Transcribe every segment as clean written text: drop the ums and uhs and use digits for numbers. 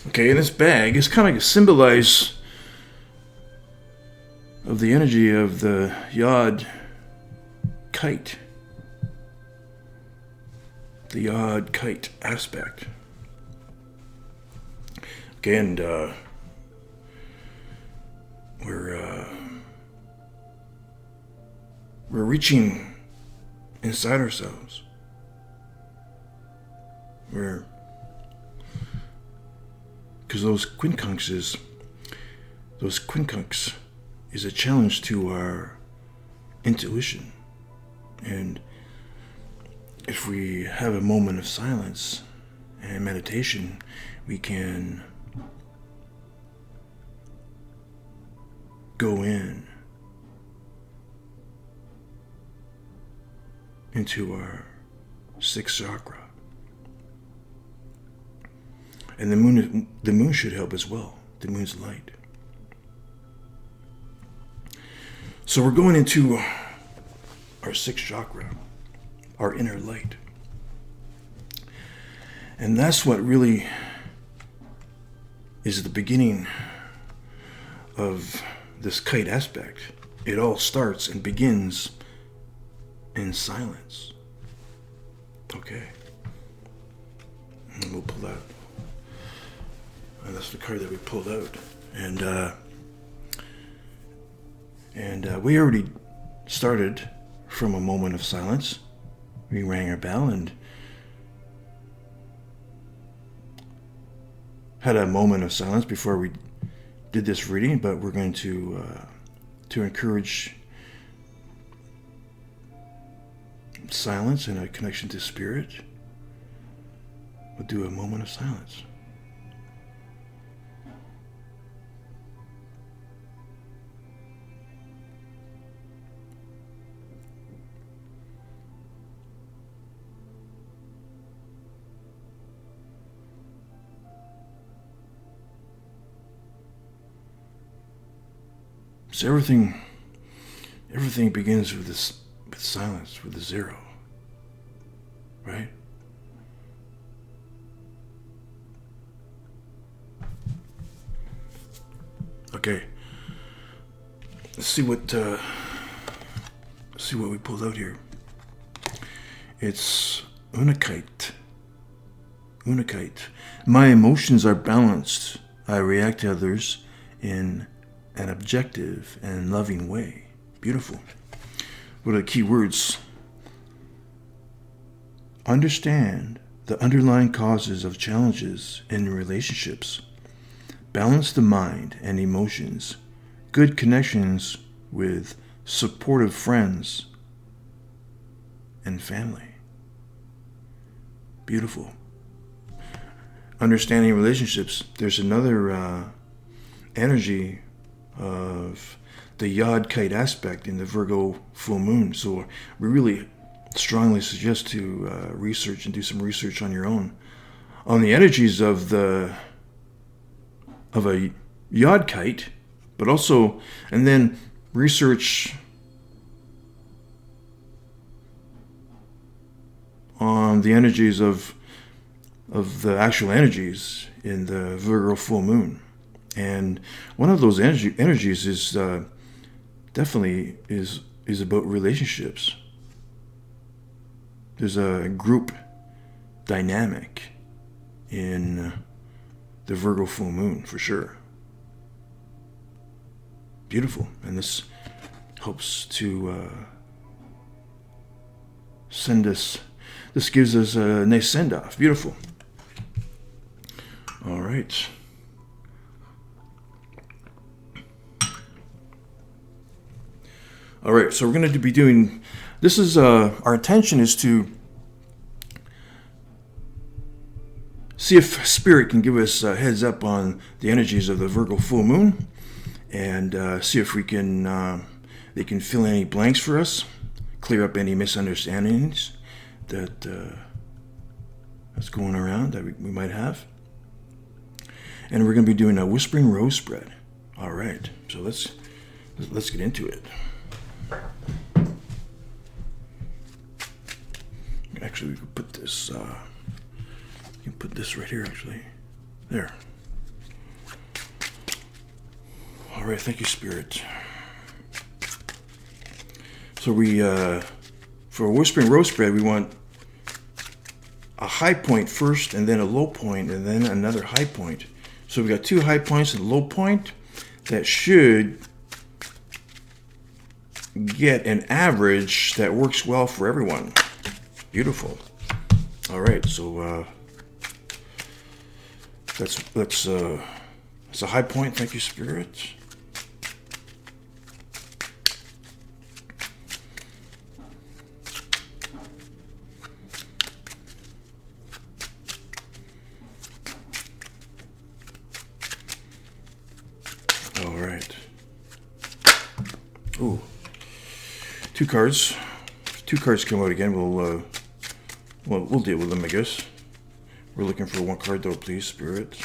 Okay, and this bag is kind of like a symbolize of the energy of the Yod kite. The Yod kite aspect. Okay, and we're reaching inside ourselves. Because those quincunx is a challenge to our intuition. And if we have a moment of silence and meditation, we can go into our sixth chakra. And the moon should help as well. The moon's light. So we're going into our sixth chakra, our inner light. And that's what really is the beginning of this kite aspect. It all starts and begins in silence. Okay. And we'll pull that. And that's the card that we pulled out. And we already started from a moment of silence. We rang our bell and had a moment of silence before we did this reading, but we're going to encourage silence and a connection to spirit. We'll do a moment of silence. So everything begins with silence, with the zero, right? Okay. Let's see what we pulled out here. It's Unakite. My emotions are balanced. I react to others in an objective and loving way. Beautiful. What are the key words? Understand the underlying causes of challenges in relationships. Balance the mind and emotions. Good connections with supportive friends and family. Beautiful. Understanding relationships. There's another energy of the Yod kite aspect in the Virgo Full Moon. So we really strongly suggest to research and do some research on your own on the energies of a Yod kite, but also, and then research on the energies of the actual energies in the Virgo Full Moon. And one of those energies is definitely is about relationships. There's a group dynamic in the Virgo Full Moon for sure. Beautiful. And this helps to this gives us a nice send-off. Beautiful. All right. All right, so we're going to be doing, this is, our intention is to see if Spirit can give us a heads up on the energies of the Virgo Full Moon, and see if we can, they can fill in any blanks for us, clear up any misunderstandings that's going around that we might have. And we're going to be doing a Whispering Rose spread. All right, so let's get into it. Actually, we could put this. You can put this right here. Actually, there. All right, thank you, Spirit. So we, for a Whispering Rose spread, we want a high point first, and then a low point, and then another high point. So we got 2 high points and a low point that should get an average that works well for everyone. Beautiful. All right, so that's a high point. Thank you, Spirit. All right. Ooh. 2 cards. 2 cards come out again. We'll deal with them, I guess. We're looking for 1 card though, please, Spirit.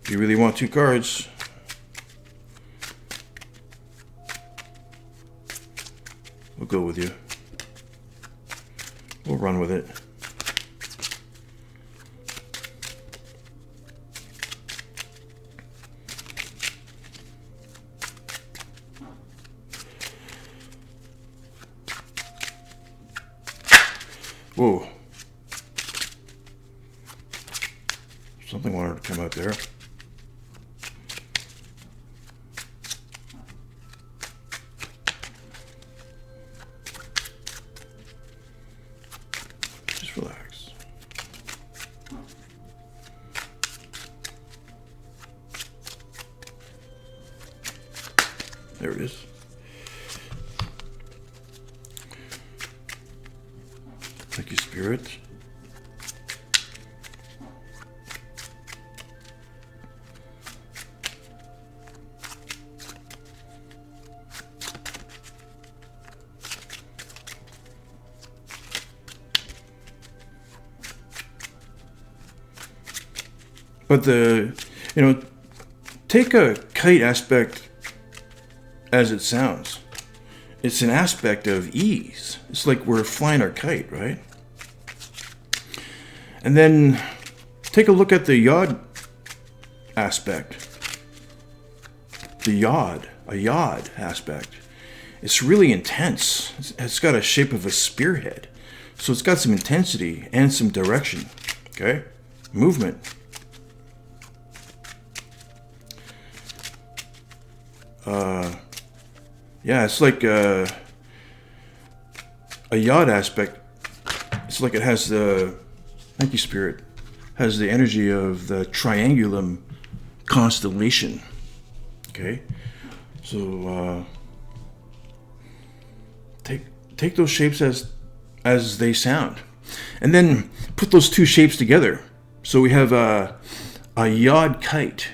If you really want 2 cards, we'll go with you. We'll run with it. Whoa. Something wanted to come out there. Just relax. There it is. Thank you, Spirit. But take a kite aspect as it sounds. It's an aspect of ease. It's like we're flying our kite, right? And then take a look at the yod aspect. A yod aspect. It's really intense. It's got a shape of a spearhead. So it's got some intensity and some direction. Okay? Movement. Yeah, it's like a yod aspect. It's like it has the, thank you, Spirit, has the energy of the triangulum constellation. Okay, so take those shapes as they sound, and then put those 2 shapes together. So we have a yod kite.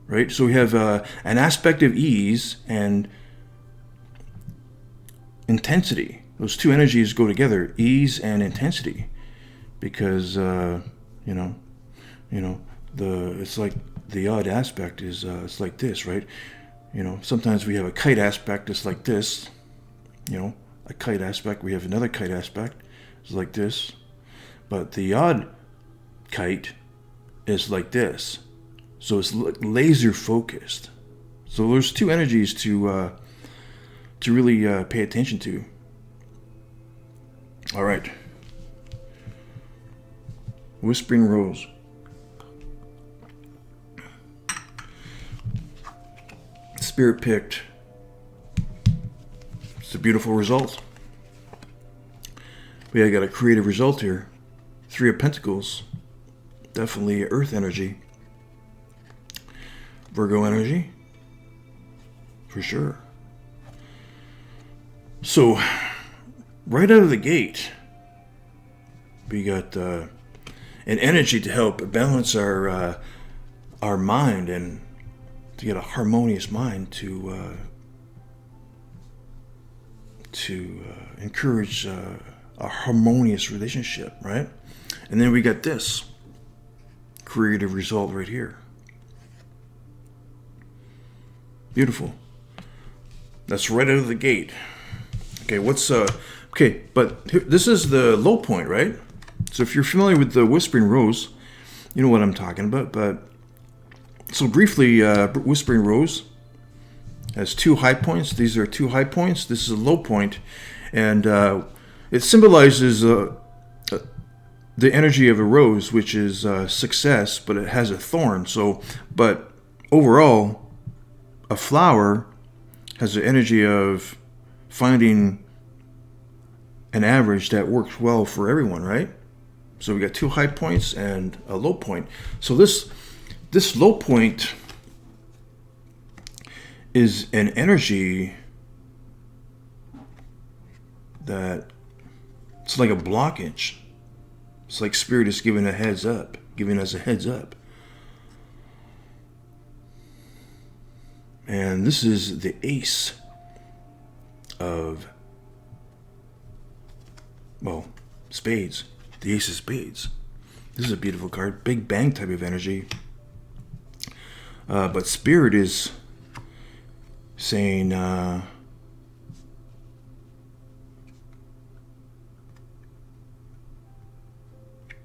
Right, so we have an aspect of ease and intensity. Those 2 energies go together, ease and intensity, because it's like the odd aspect is it's like this, right? Sometimes we have a kite aspect that's like this. A kite aspect. We have another kite aspect. It's like this, but the odd kite is like this. So it's laser focused. So there's 2 energies to really pay attention to. All right. Whispering Rose. Spirit picked. It's a beautiful result. We got a creative result here. 3 of Pentacles. Definitely Earth energy. Virgo energy, for sure. So, right out of the gate, we got an energy to help balance our mind and to get a harmonious mind to encourage a harmonious relationship, right? And then we got this creative result right here. Beautiful. That's right out of the gate. Okay, but this is the low point, right? So if you're familiar with the Whispering Rose, you know what I'm talking about, but So briefly, Whispering Rose has 2 high points. These are 2 high points. This is a low point, and it symbolizes the energy of a rose, which is success, but it has a thorn. So, but overall, a flower has the energy of finding an average that works well for everyone, right? So we got 2 high points and a low point. So this low point is an energy that it's like a blockage. It's like Spirit is giving a heads up, giving us a heads up. And this is the Ace of, well, Spades. The Ace of Spades. This is a beautiful card. Big Bang type of energy. But Spirit is saying,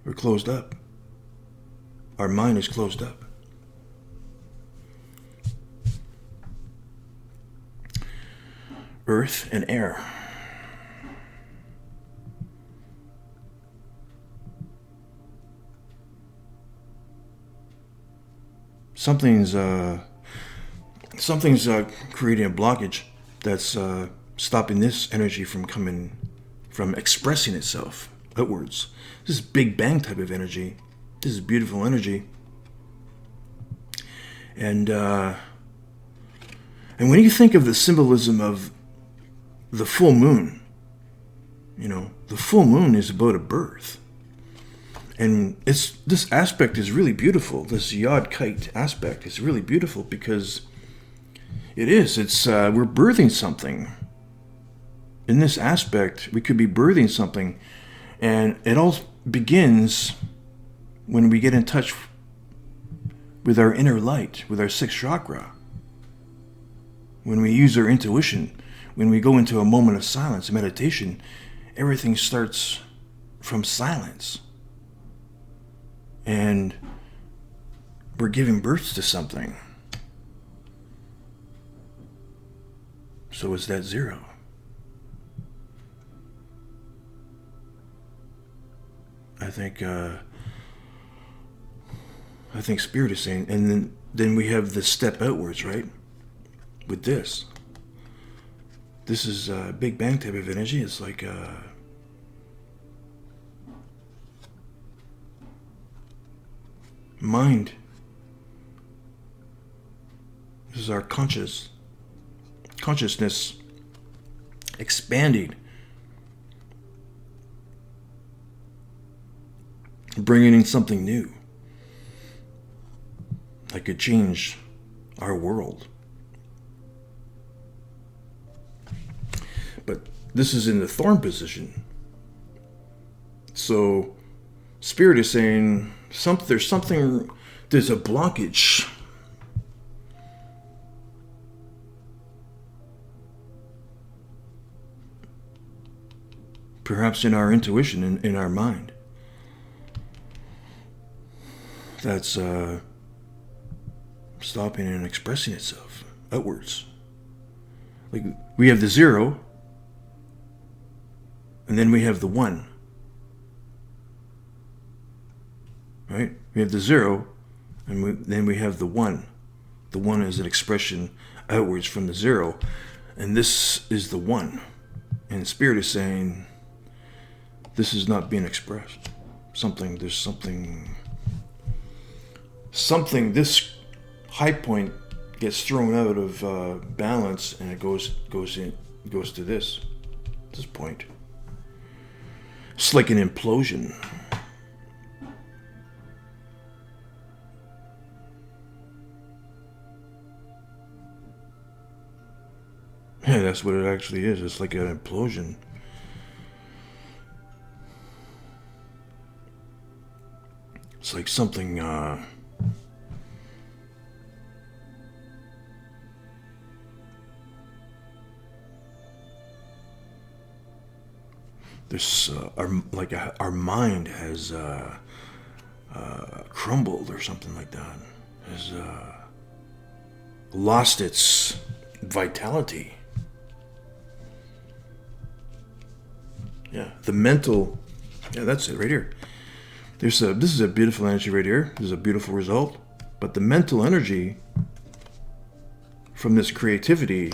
we're closed up. Our mind is closed up. Earth and air. Something's creating a blockage that's stopping this energy from expressing itself outwards. This is Big Bang type of energy. This is beautiful energy. And when you think of the symbolism of the full moon, the full moon is about a birth. And this aspect is really beautiful. This Yod Kite aspect is really beautiful because it's we're birthing something. In this aspect, we could be birthing something, and it all begins when we get in touch with our inner light, with our 6th chakra. When we use our intuition, when we go into a moment of silence, meditation, everything starts from silence. And we're giving birth to something. So is that 0? I think Spirit is saying, and then we have the step outwards, right? With this is a Big Bang type of energy. It's like mind. This is our consciousness expanding, bringing in something new that could change our world. But this is in the thorn position. So Spirit is saying there's a blockage. Perhaps in our intuition, in our mind. That's stopping and expressing itself outwards. Like we have the 0, and then we have the 1. Right? We have the 0, and then we have the 1. The 1 is an expression outwards from the 0, and this is the 1. And Spirit is saying, this is not being expressed. There's something, this high point gets thrown out of balance, and it goes to this point. It's like an implosion. Yeah, that's what it actually is. It's like an implosion. It's like something our mind has crumbled or something like that. has lost its vitality. Yeah, the mental. Yeah, that's it right here. This is a beautiful energy right here. This is a beautiful result. But the mental energy from this creativity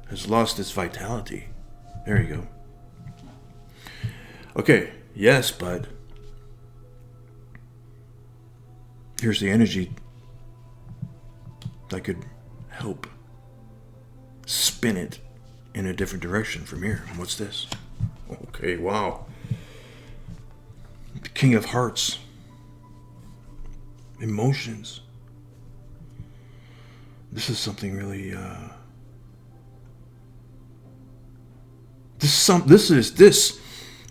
has lost its vitality. There you go. Okay, yes, bud. Here's the energy that could help spin it in a different direction from here. And what's this? Okay, wow. The King of Hearts. Emotions. This is something really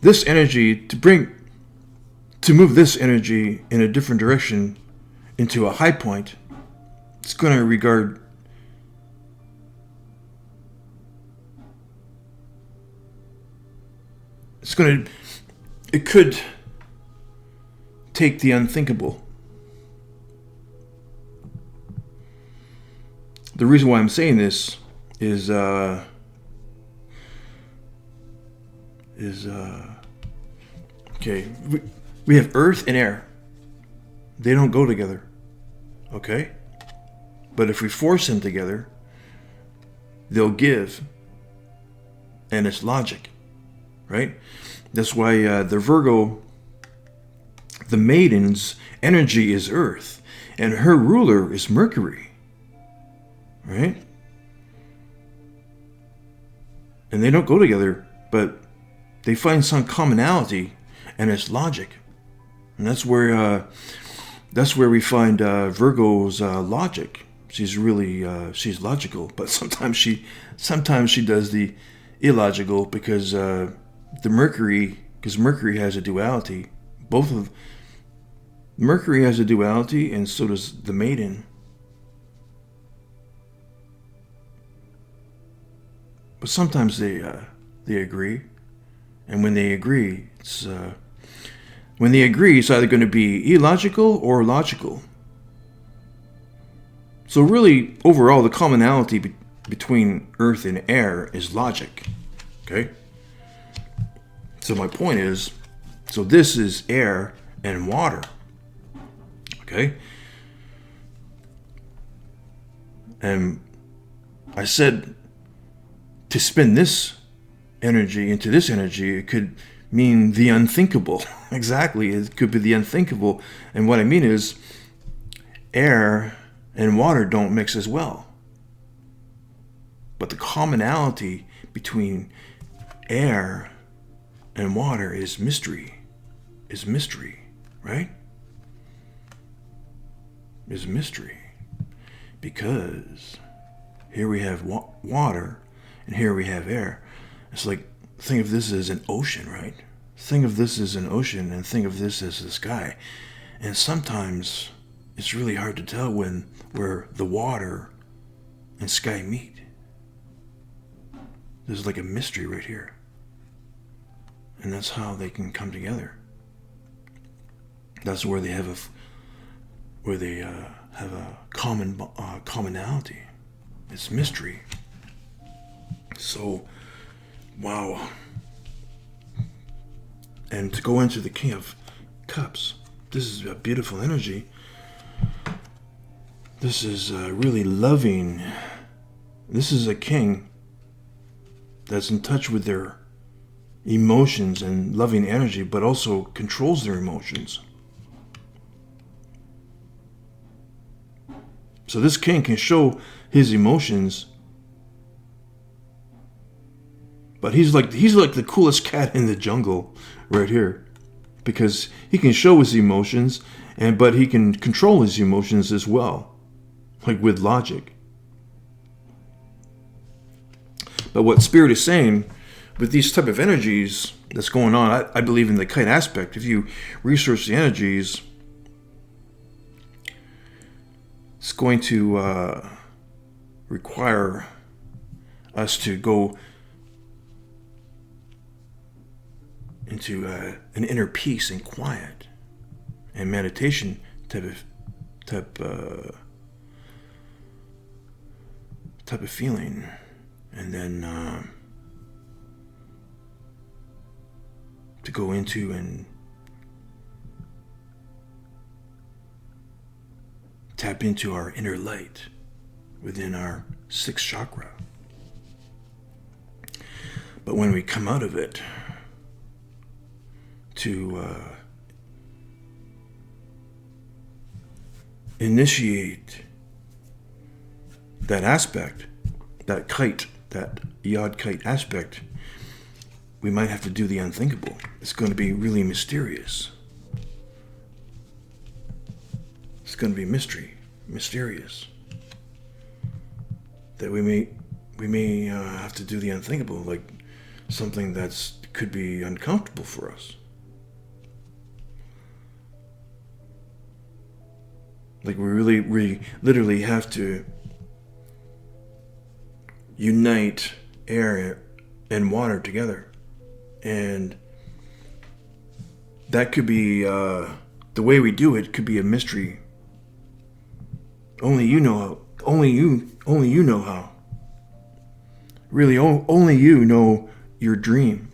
this energy to move this energy in a different direction into a high point. It's going to regard it could take the unthinkable. The reason why I'm saying this is okay, we have earth and air. They don't go together. Okay? But if we force them together, they'll give. And it's logic. Right? That's why the Virgo, the maiden's energy is earth. And her ruler is Mercury. Right? And they don't go together, but they find some commonality, and it's logic. And that's where we find Virgo's logic. She's really she's logical, but sometimes she does the illogical because Mercury has a duality. Mercury has a duality, and so does the maiden. But sometimes they agree, and when they agree, it's either going to be illogical or logical. So really, overall, the commonality between earth and air is logic. Okay. So my point is, so this is air and water. Okay. And I said, to spin this energy into this energy, it could mean the unthinkable. Exactly, it could be the unthinkable. And what I mean is, air and water don't mix as well. But the commonality between air and water is mystery. Right? Is mystery. Because here we have water, and here we have air. It's like, think of this as an ocean, right? Think of this as an ocean, and think of this as the sky. And sometimes it's really hard to tell where the water and sky meet. There's like a mystery right here. And that's how they can come together. That's where they have a commonality. It's mystery. So, wow. And to go into the King of Cups, this is a beautiful energy. This is really loving. This is a king that's in touch with their emotions and loving energy, but also controls their emotions. So this king can show his emotions, but he's like the coolest cat in the jungle right here, because he can show his emotions, but he can control his emotions as well, like with logic. But what Spirit is saying with these type of energies that's going on, I believe in the kite aspect. If you research the energies, it's going to require us to go into an inner peace and quiet and meditation type type of feeling, and then to go into and tap into our inner light within our sixth chakra. But when we come out of it, to initiate that aspect, that kite, that yod kite aspect, we might have to do the unthinkable. It's going to be really mysterious. It's going to be mysterious. That we may have to do the unthinkable, like something that's could be uncomfortable for us. Like we literally have to unite air and water together. And that could be, the way we do it could be a mystery. Only you know how. Only you know how. Really, only you know your dream.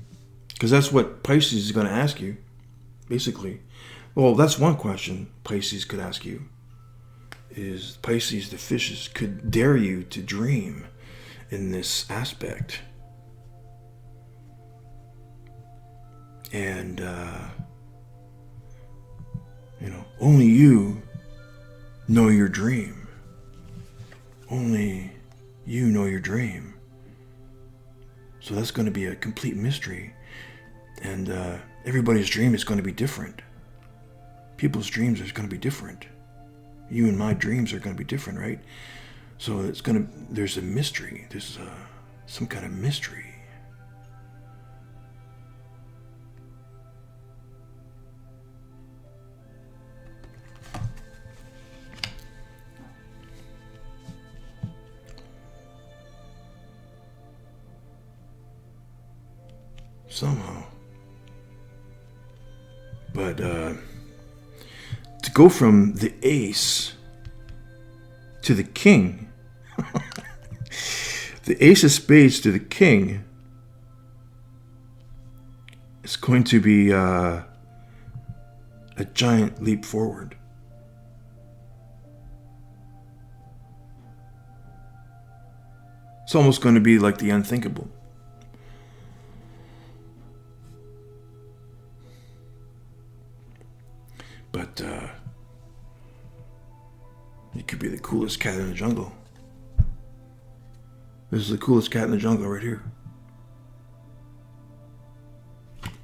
Because that's what Pisces is going to ask you, basically. Well, that's one question Pisces could ask you. Is Pisces, the fishes, could dare you to dream in this aspect. And, only you know your dream. Only you know your dream. So that's going to be a complete mystery. And everybody's dream is going to be different. People's dreams are going to be different. You and my dreams are going to be different, right? So there's a mystery. There's some kind of mystery. Somehow. But to go from the ace to the king, the ace of spades to the king, is going to be a giant leap forward. It's almost going to be like the unthinkable. But it could be the coolest cat in the jungle. This is the coolest cat in the jungle right here.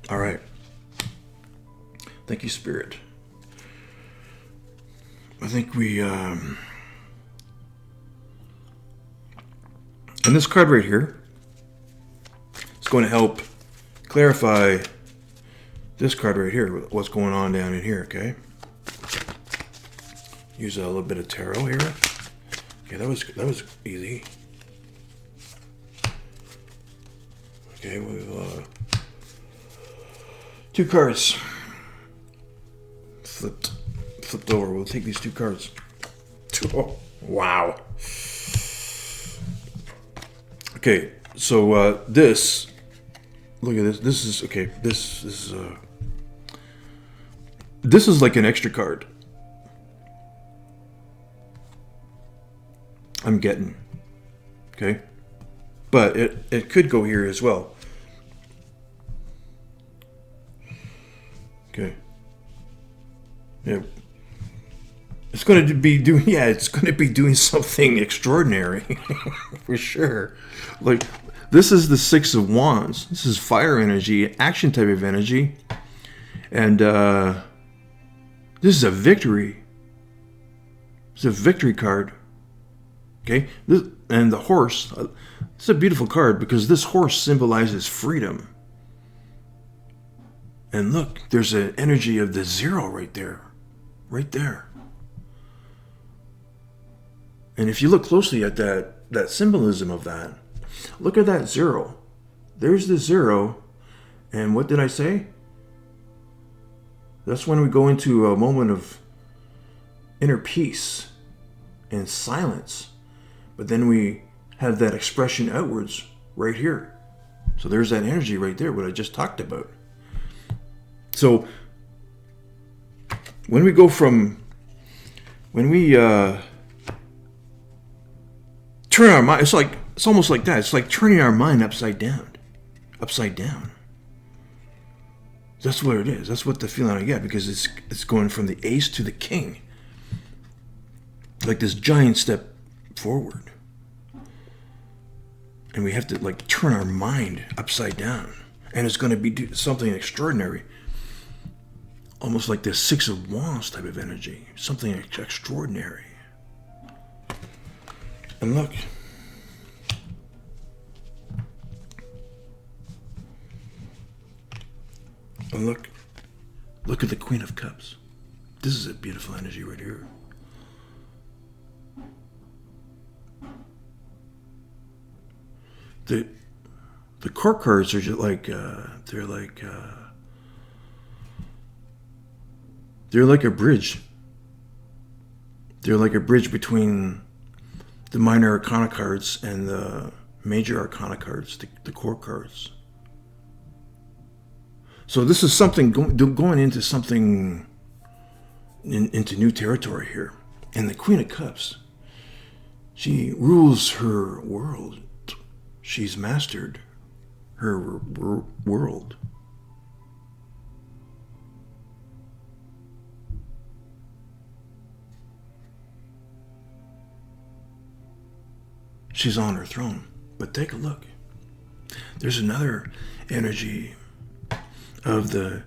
All right. Thank you, Spirit. I think we... and this card right here is going to help clarify this card right here, what's going on down in here, okay? Use a little bit of tarot here. Okay, that was easy. Okay, we've two cards flipped over. We'll take these two cards. Oh, wow. Okay, so this. Look at this. This is okay. This is like an extra card. I'm getting. Okay? But it could go here as well. Okay. Yeah. It's going to be doing something extraordinary. For sure. Like, this is the Six of Wands. This is fire energy, action type of energy. And this is a victory. It's a victory card. Okay? And the horse. It's a beautiful card because this horse symbolizes freedom. And look, there's an energy of the zero right there. Right there. And if you look closely at that symbolism of that, look at that zero. There's the zero. And what did I say? That's when we go into a moment of inner peace and silence. But then we have that expression outwards right here. So there's that energy right there, what I just talked about. So when we turn our mind, it's almost like that. It's like turning our mind upside down. That's what it is. That's what the feeling I get, because it's going from the ace to the king. Like this giant step forward. And we have to like turn our mind upside down. And it's going to be something extraordinary. Almost like the Six of Wands type of energy. Something extraordinary. And look. And look at the Queen of Cups. This is a beautiful energy right here. The court cards are just like they're like a bridge. They're like a bridge between the minor arcana cards and the major arcana cards, the court cards. So this is something going into something into new territory here. And the Queen of Cups, she rules her world. She's mastered her world. She's on her throne. But take a look. There's another energy of the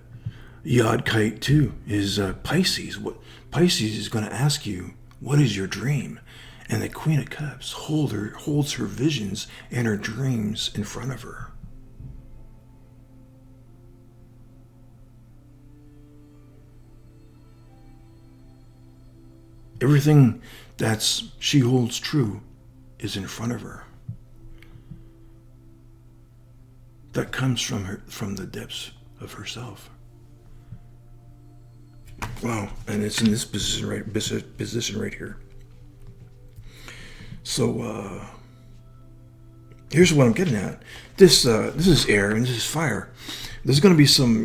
Yod Kite too, is Pisces. What Pisces is going to ask you, what is your dream? And the Queen of Cups holds her visions and her dreams in front of her. Everything that's she holds true is in front of her. That comes from the depths of herself. Wow, and it's in this position right here. So here's what I'm getting at. This is air and this is fire. There's going to be some,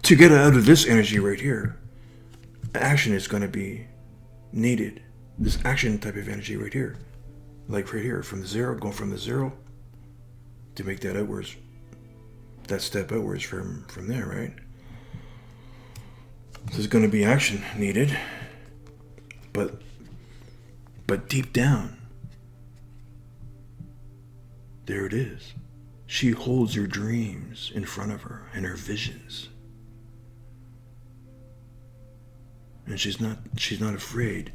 to get out of this energy right here, action is going to be needed. This action type of energy right here, like right here, going from the zero to make that outwards, that step outwards from there, right? There's going to be action needed, but deep down, there it is. She holds her dreams in front of her and her visions. And she's not afraid.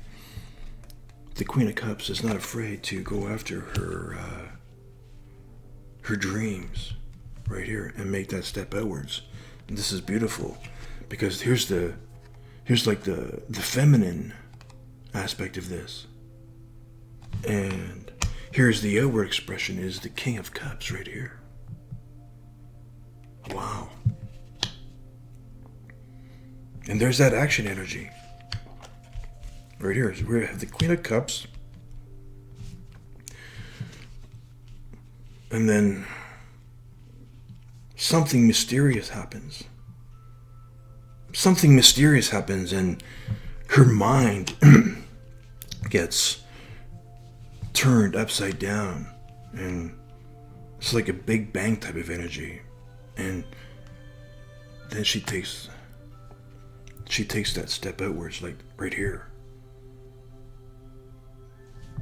The Queen of Cups is not afraid to go after her dreams right here and make that step outwards. And this is beautiful because here's like the feminine aspect of this. And here's the outward expression, is the King of Cups right here. Wow. And there's that action energy. Right here, we have the Queen of Cups. And then something mysterious happens. Something mysterious happens and her mind gets turned upside down. And it's like a Big Bang type of energy. And then she takes that step outwards, like right here.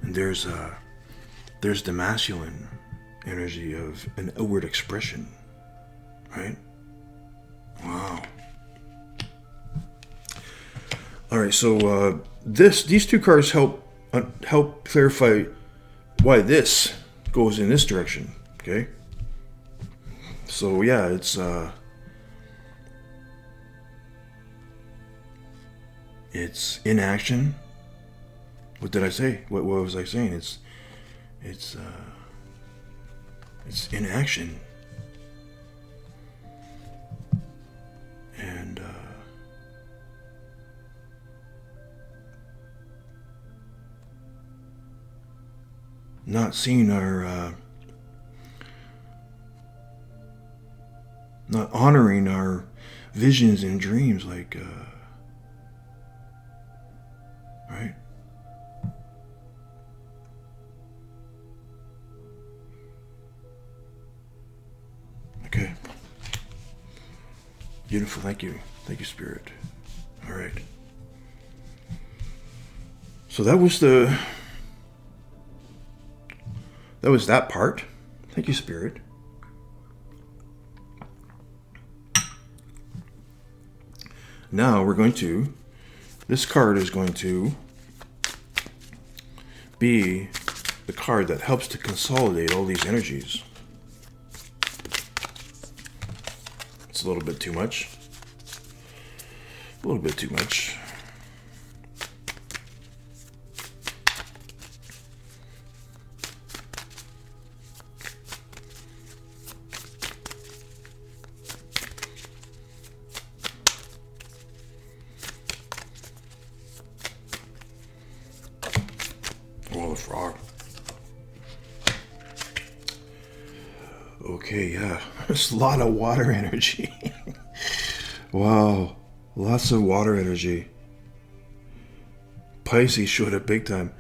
And there's the masculine energy of an outward expression, right? Wow. All right, so these two cards help clarify why this goes in this direction. Okay. So yeah, it's in action. What did I say? What was I saying? It's in action. And not seeing our, not honoring our visions and dreams, like, right? Okay. Beautiful. Thank you. Thank you, Spirit. All right. So that was that part. Thank you, Spirit. Now we're going to, this card is going to be the card that helps to consolidate all these energies. It's a little bit too much. A little bit too much. Oh, the frog. Okay, yeah. There's a lot of water energy. Wow. Lots of water energy. Pisces showed up big time.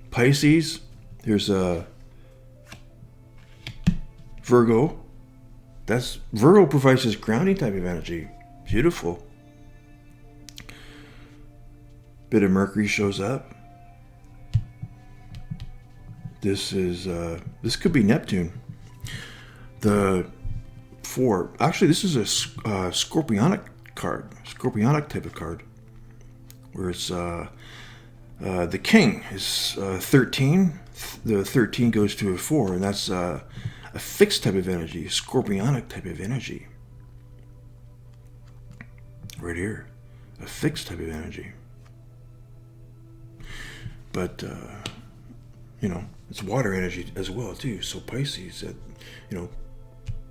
Pisces, here's a Virgo. That's Virgo provides this grounding type of energy. Beautiful. Bit of Mercury shows up. This could be Neptune. Actually, this is a Scorpionic card. Scorpionic type of card. Where it's the king is 13. The 13 goes to a 4, and that's a fixed type of energy. Scorpionic type of energy. Right here. A fixed type of energy. But, it's water energy as well, too. So Pisces,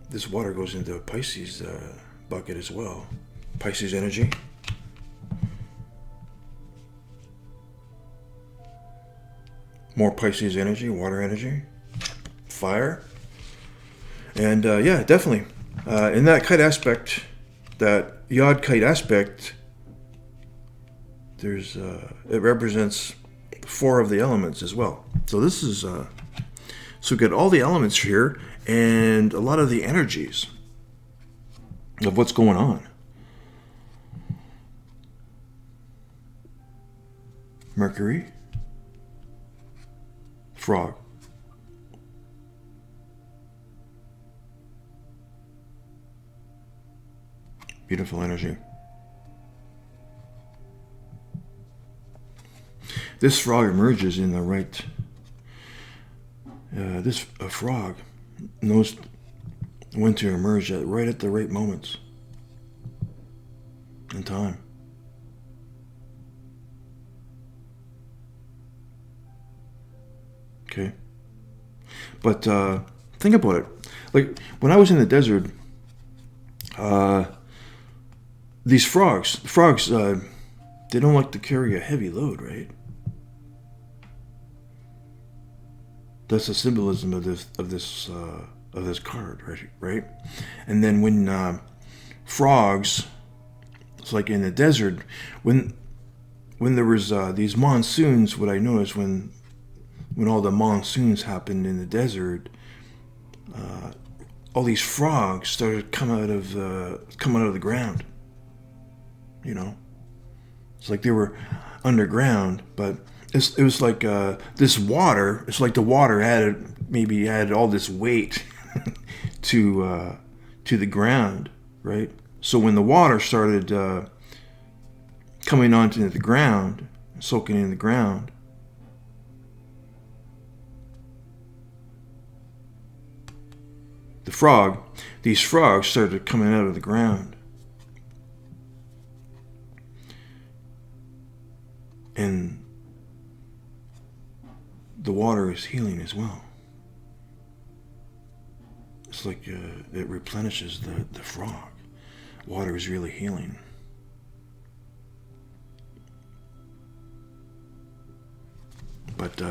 this water goes into a Pisces bucket as well. Pisces energy. More Pisces energy, water energy, fire. And yeah, definitely. In that kite aspect, that Yod kite aspect, there's it represents 4 of the elements as well. So this is so we get all the elements here and a lot of the energies of what's going on. Mercury Frog. Beautiful energy. This frog emerges in the right. This frog knows when to emerge right at the right moments in time. Okay. But think about it. Like when I was in the desert, these frogs, they don't like to carry a heavy load, right? That's the symbolism of this card, right? And then when frogs, it's like in the desert, when there was these monsoons, what I noticed when all the monsoons happened in the desert, all these frogs started coming out of the ground. It's like they were underground, but it was like this water. It's like the water added all this weight to the ground, right? So when the water started coming onto the ground, soaking in the ground, these frogs started coming out of the ground. And the water is healing as well. It's like it replenishes the frog. Water is really healing. But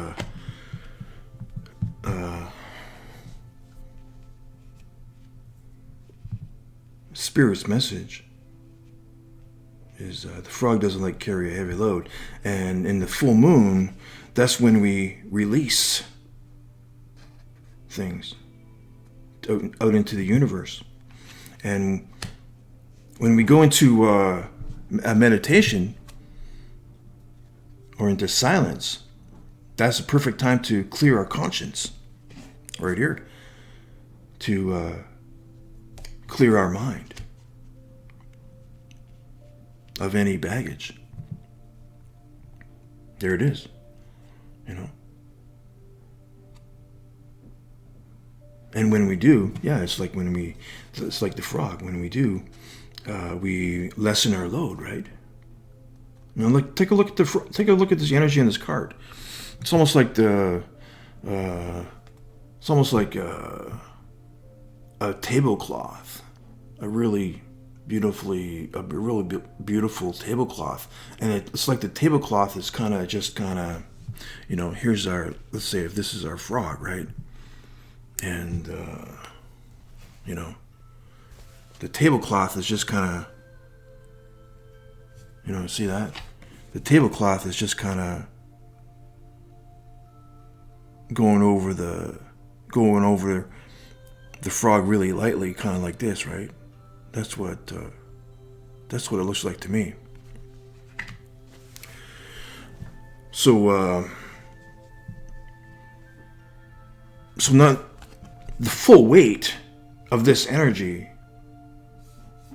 Spirit's message is the frog doesn't like carry a heavy load. And in the full moon, that's when we release things out into the universe. And when we go into a meditation or into silence, that's a perfect time to clear our conscience. Right here. To clear our mind of any baggage. There it is. You know. And when we do, it's like the frog. When we do, we lessen our load, right? You know, like take a look at this energy in this card. It's almost like a tablecloth, a really beautiful tablecloth, and it's like the tablecloth is kind of, you know, here's our, let's say if this is our frog, right? And, you know, the tablecloth is just kind of, you know, see that? The tablecloth is just kind of going over the frog really lightly, kind of like this, right? That's what it looks like to me. So not the full weight of this energy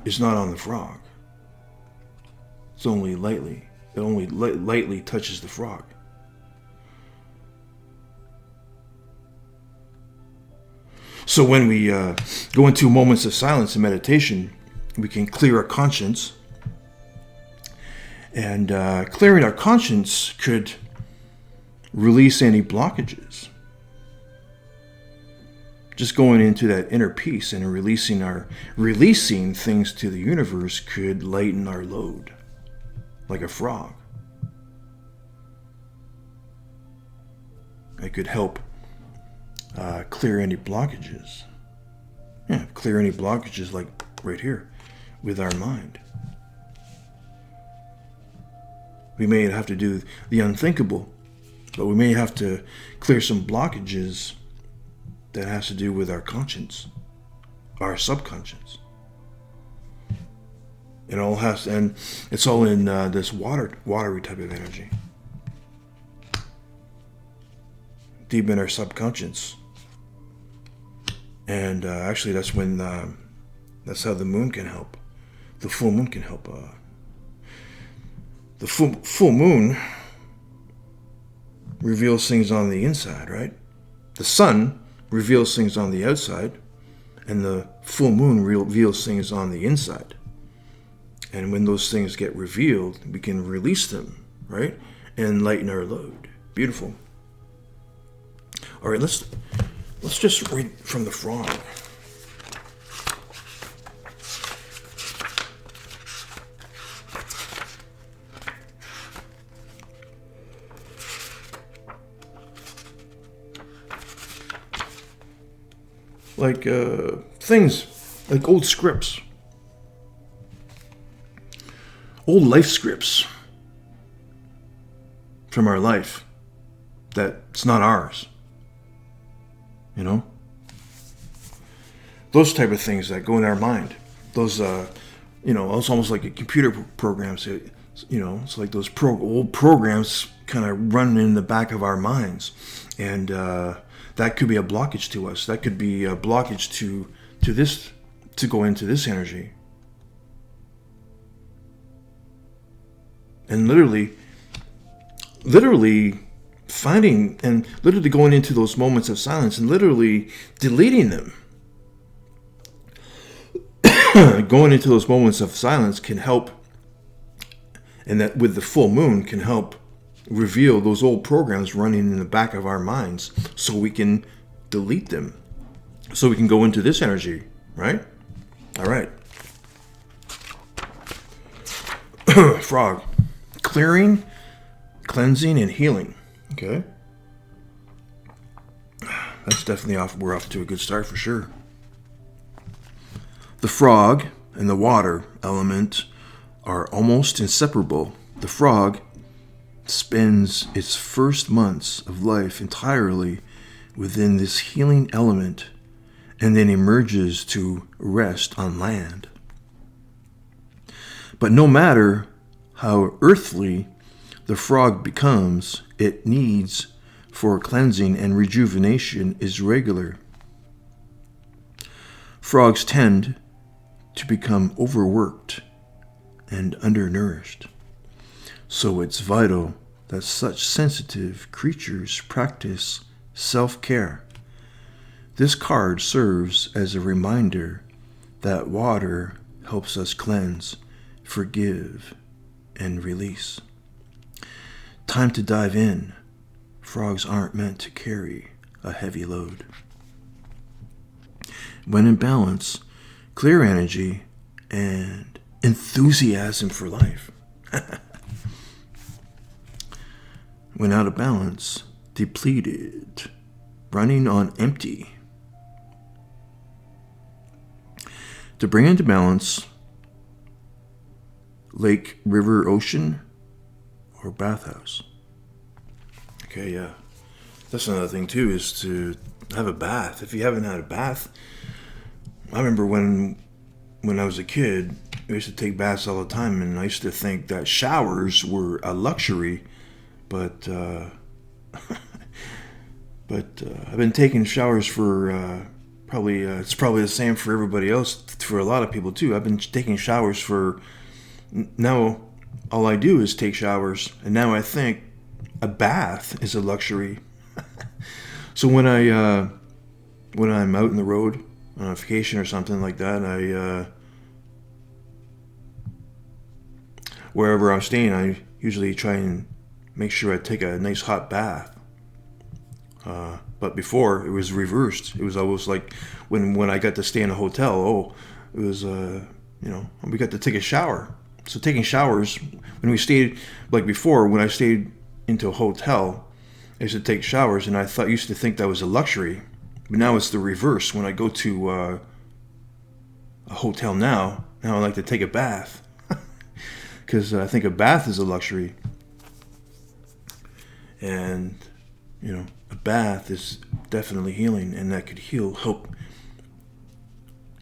is not on the frog. It's only lightly. It only lightly touches the frog. So when we go into moments of silence and meditation, we can clear our conscience. And clearing our conscience could release any blockages. Just going into that inner peace and releasing things to the universe could lighten our load, like a frog. It could help clear any blockages. Yeah, clear any blockages like right here with our mind. We may have to do the unthinkable, but we may have to clear some blockages that has to do with our conscience, our subconscious. It all has, and it's all in this watery type of energy, deep in our subconscious. And actually, that's how the moon can help. The full moon can help. The full moon reveals things on the inside, right? The sun reveals things on the outside, and the full moon reveals things on the inside. And when those things get revealed, we can release them, right? And lighten our load. Beautiful. All right, let's just read from the frog. Like things, like old scripts. Old life scripts from our life that's not ours. You know? Those type of things that go in our mind. Those, it's almost like a computer programs. It's like those old programs kind of run in the back of our minds. And that could be a blockage to us. That could be a blockage to this, to go into this energy. And literally finding and literally going into those moments of silence and literally deleting them. Going into those moments of silence can help, and that with the full moon can help reveal those old programs running in the back of our minds, so we can delete them, so we can go into this energy, right? All right. Frog. Clearing, cleansing, and healing. Okay. that's definitely off. We're off to a good start for sure. The frog and the water element are almost inseparable. The frog spends its first months of life entirely within this healing element and then emerges to rest on land. But no matter how earthly the frog becomes, its needs for cleansing and rejuvenation is regular. Frogs tend to become overworked and undernourished. So it's vital that such sensitive creatures practice self-care. This card serves as a reminder that water helps us cleanse, forgive, and release. Time to dive in. Frogs aren't meant to carry a heavy load. When in balance, clear energy and enthusiasm for life. When out of balance, depleted, running on empty. To bring into balance, lake, river, ocean, or bathhouse. Okay, yeah. That's another thing too, is to have a bath. If you haven't had a bath, I remember when I was a kid, I used to take baths all the time, and I used to think that showers were a luxury, but I've been taking showers for probably it's probably the same for everybody else, for a lot of people too. I've been taking showers for, now all I do is take showers, and now I think a bath is a luxury. So when I'm out in the road on a vacation or something like that, wherever I'm staying, I usually try and make sure I take a nice hot bath. But before, it was reversed. It was always like when I got to stay in a hotel, it was, we got to take a shower. So taking showers, when we stayed, like before, when I stayed into a hotel, I used to take showers, and I used to think that was a luxury. But now it's the reverse. When I go to a hotel now I like to take a bath. Because I think a bath is a luxury. And, a bath is definitely healing, and that could help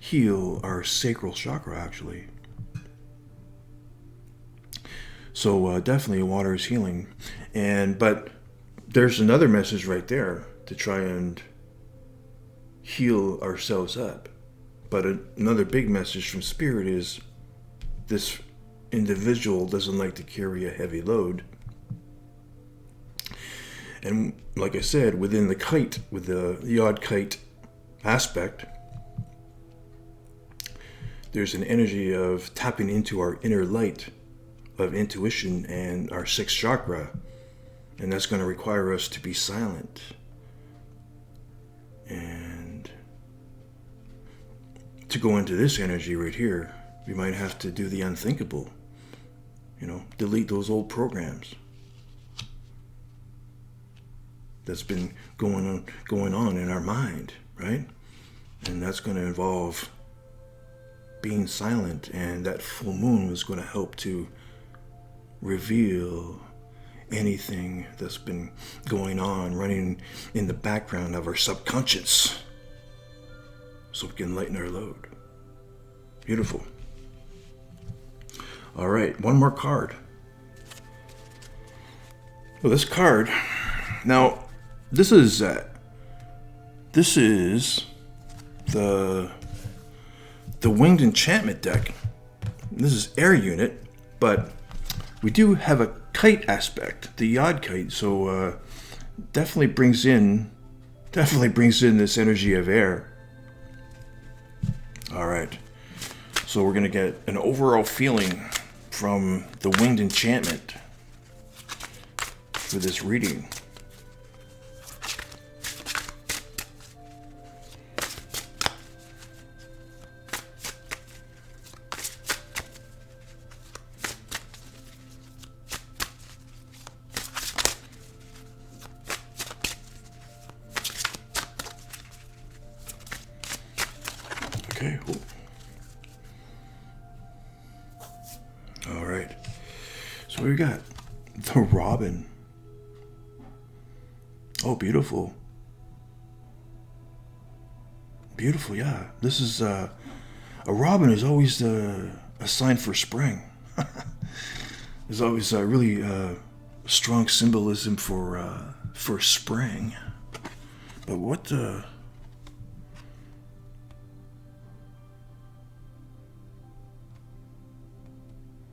heal our sacral chakra, actually. So definitely water is healing. But there's another message right there to try and heal ourselves up. But another big message from Spirit is this individual doesn't like to carry a heavy load. And like I said, within the kite, with the yod kite aspect, there's an energy of tapping into our inner light of intuition and our sixth chakra. And that's going to require us to be silent. And to go into this energy right here, we might have to do the unthinkable. Delete those old programs that's been going on in our mind, right? And that's going to involve being silent, and that full moon is going to help to reveal anything that's been going on, running in the background of our subconscious, so we can lighten our load. Beautiful. All right, one more card. Well, this card, now this is the Winged Enchantment deck. This is air unit, but we do have a kite aspect, the yod kite, so definitely brings in this energy of air. All right, so we're gonna get an overall feeling from the Winged Enchantment for this reading. Okay. Cool. All right. So we got the robin. Oh, beautiful. Beautiful, yeah. This is a robin is always a sign for spring. There's always a really strong symbolism for spring. But what the...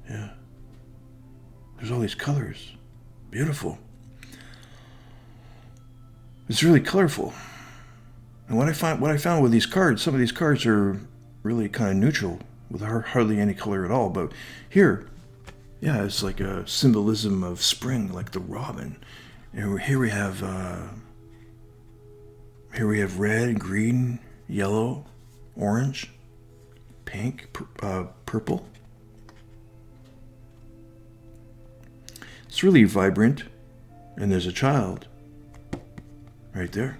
Yeah. There's all these colors. Beautiful. It's really colorful. And what I found with these cards, some of these cards are really kind of neutral with hardly any color at all. But here, yeah, it's like a symbolism of spring, like the robin. And here we have red, green, yellow, orange, pink, purple. It's really vibrant, and there's a child right there.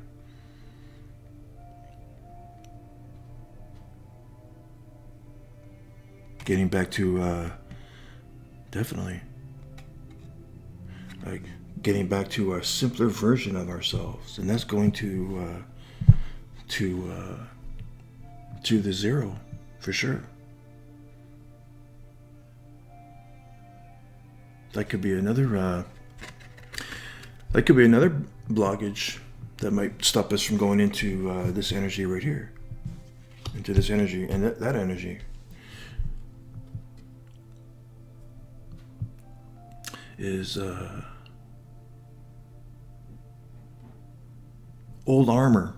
Getting back to definitely like getting back to a simpler version of ourselves, and that's going to the zero for sure. That could be another blockage that might stop us from going into this energy right here, into this energy and that energy. Is old armor,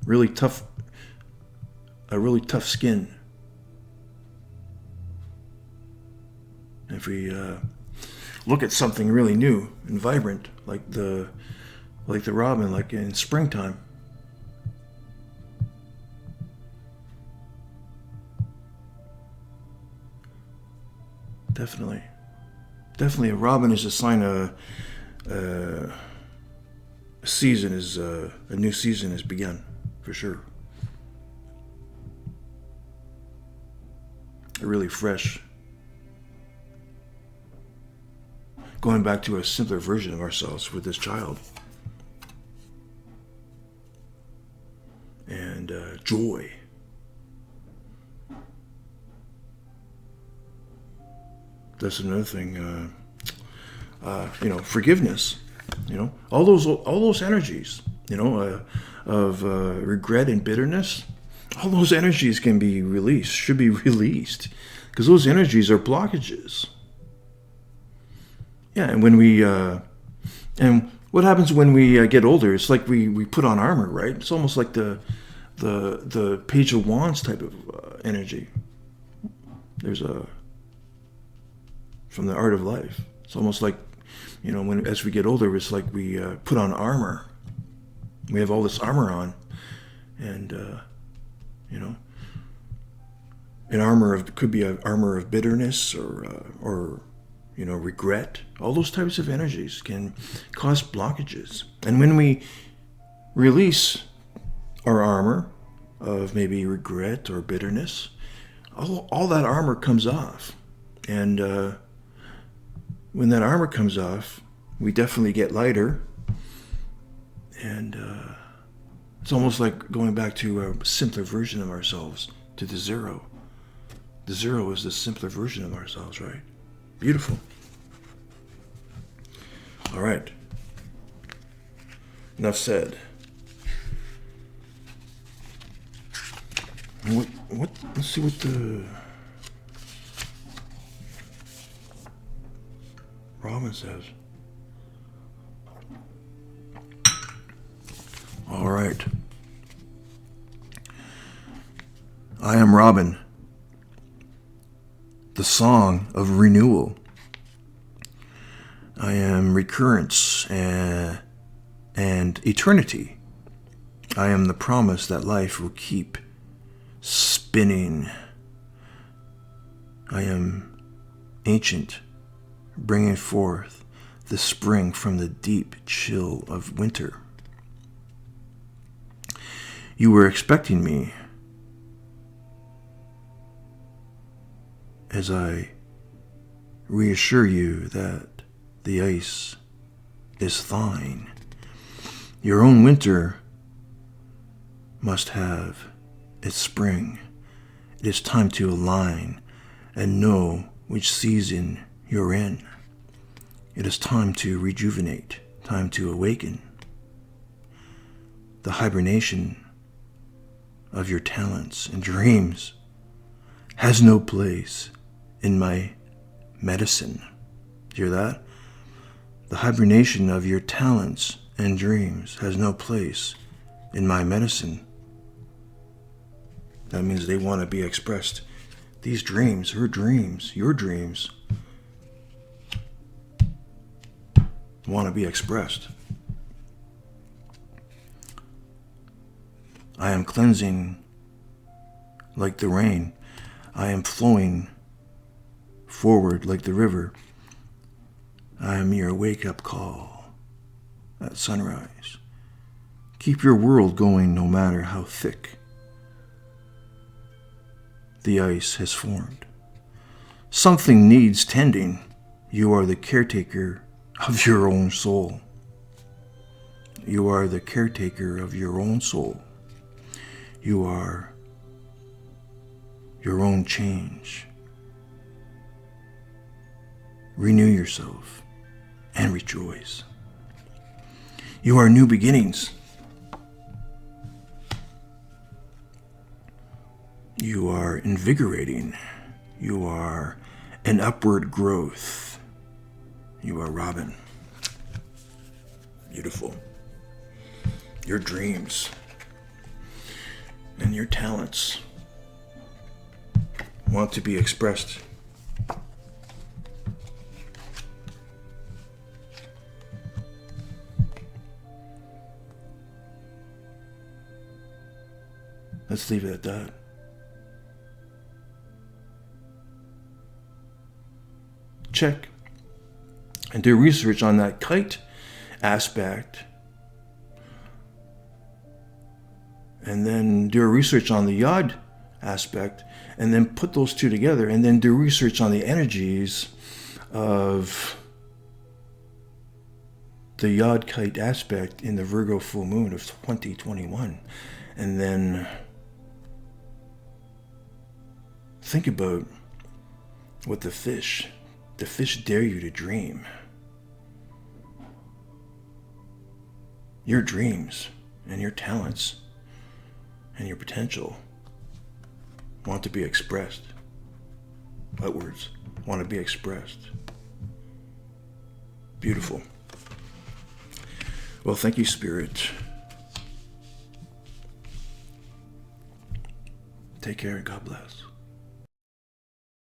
really tough, a really tough skin. If we look at something really new and vibrant, like the robin, like in springtime, definitely, a robin is a sign a season is a new season has begun, for sure. Really fresh. Going back to a simpler version of ourselves with this child. And joy. That's another thing. Forgiveness. All those energies. Of regret and bitterness. All those energies can be released. Should be released, because those energies are blockages. Yeah, and when we and what happens when we get older? It's like we put on armor, right? It's almost like the Page of Wands type of energy. There's from the Art of Life. It's almost like, when as we get older, it's like we put on armor. We have all this armor on, and an armor could be an armor of bitterness or regret. All those types of energies can cause blockages. And when we release our armor of maybe regret or bitterness, all that armor comes off. And when that armor comes off, we definitely get lighter. And it's almost like going back to a simpler version of ourselves, to the zero. The zero is the simpler version of ourselves, right? Beautiful. All right. Enough said. What? Let's see what the Robin says. All right. I am Robin, the Song of Renewal. I am recurrence and eternity. I am the promise that life will keep spinning. I am ancient, bringing forth the spring from the deep chill of winter. You were expecting me, as I reassure you that the ice is thawing. Your own winter must have its spring. It is time to align and know which season you're in. It is time to rejuvenate, time to awaken. The hibernation of your talents and dreams has no place in my medicine. Hear that? The hibernation of your talents and dreams has no place in my medicine. That means they want to be expressed. These dreams, her dreams, your dreams, want to be expressed. I am cleansing like the rain. I am flowing forward like the river. I am your wake-up call at sunrise. Keep your world going no matter how thick the ice has formed. Something needs tending. You are the caretaker of your own soul. You are the caretaker of your own soul. You are your own change. Renew yourself and rejoice. You are new beginnings. You are invigorating. You are an upward growth. You are Robin. Beautiful. Your dreams and your talents want to be expressed. Let's leave it at that. Check and do research on that kite aspect, and then do research on the yod aspect, and then put those two together, and then do research on the energies of the yod kite aspect in the Virgo full moon of 2021, and then think about what the fish dare you to dream. Your dreams and your talents and your potential want to be expressed. Outwards, want to be expressed. Beautiful. Well, thank you, Spirit. Take care and God bless.